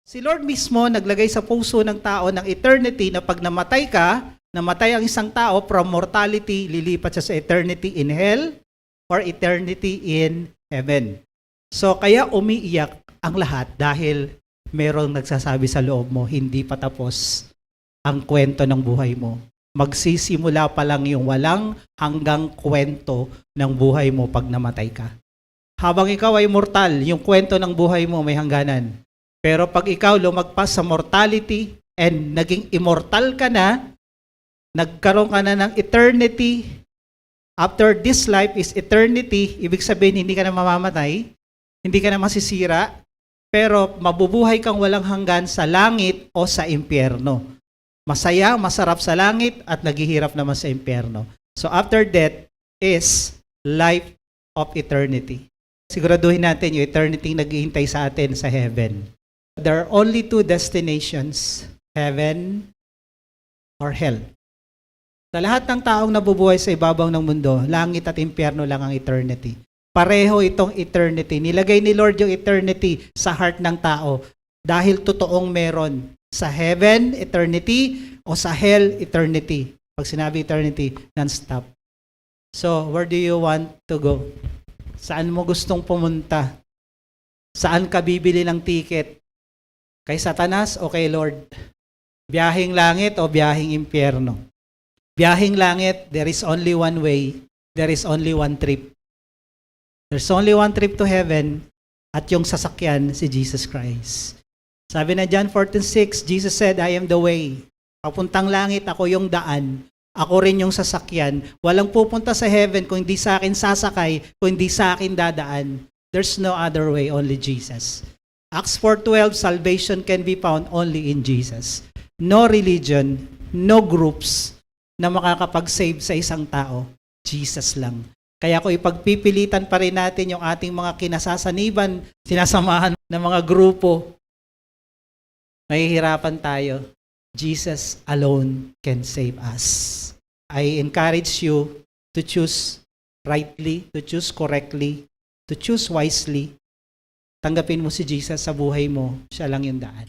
Si Lord mismo naglagay sa puso ng tao ng eternity na pag namatay ka, namatay ang isang tao from mortality, lilipat siya sa eternity in hell or eternity in heaven. So kaya umiiyak ang lahat dahil merong nagsasabi sa loob mo, hindi pa tapos ang kwento ng buhay mo. Magsisimula pa lang yung walang hanggang kwento ng buhay mo pag namatay ka. Habang ikaw ay mortal, yung kwento ng buhay mo may hangganan. Pero pag ikaw lumagpas sa mortality and naging immortal ka na, nagkaroon ka na ng eternity, after this life is eternity, ibig sabihin hindi ka na mamamatay, hindi ka na masisira, pero mabubuhay kang walang hanggan sa langit o sa impyerno. Masaya, masarap sa langit at naghihirap naman sa impyerno. So after death is life of eternity. Siguraduhin natin yung eternity naghihintay sa atin sa heaven. There are only two destinations, heaven or hell. Sa lahat ng taong nabubuhay sa ibabaw ng mundo, langit at impyerno lang ang eternity. Pareho itong eternity. Nilagay ni Lord yung eternity sa heart ng tao dahil totoong meron sa heaven, eternity, o sa hell, eternity. Pag sinabi eternity, non-stop. So, where do you want to go? Saan mo gustong pumunta? Saan ka bibili ng ticket? Kay Satanas o kay Lord? Biyaheng langit o biyaheng impyerno? Biyaheng langit, there is only one way. There is only one trip. There's only one trip to heaven at yung sasakyan si Jesus Christ. Sabi na John 14:6, Jesus said, I am the way. Papuntang langit, ako yung daan. Ako rin yung sasakyan. Walang pupunta sa heaven kung hindi sa akin sasakay, kung hindi sa akin dadaan. There's no other way, only Jesus. Acts 4:12, salvation can be found only in Jesus. No religion, no groups na makakapag-save sa isang tao. Jesus lang. Kaya kung ipagpipilitan pa rin natin yung ating mga kinasasaniban, sinasamahan ng mga grupo, mahihirapan tayo. Jesus alone can save us. I encourage you to choose rightly, to choose correctly, to choose wisely. Tanggapin mo si Jesus sa buhay mo, siya lang yung daan.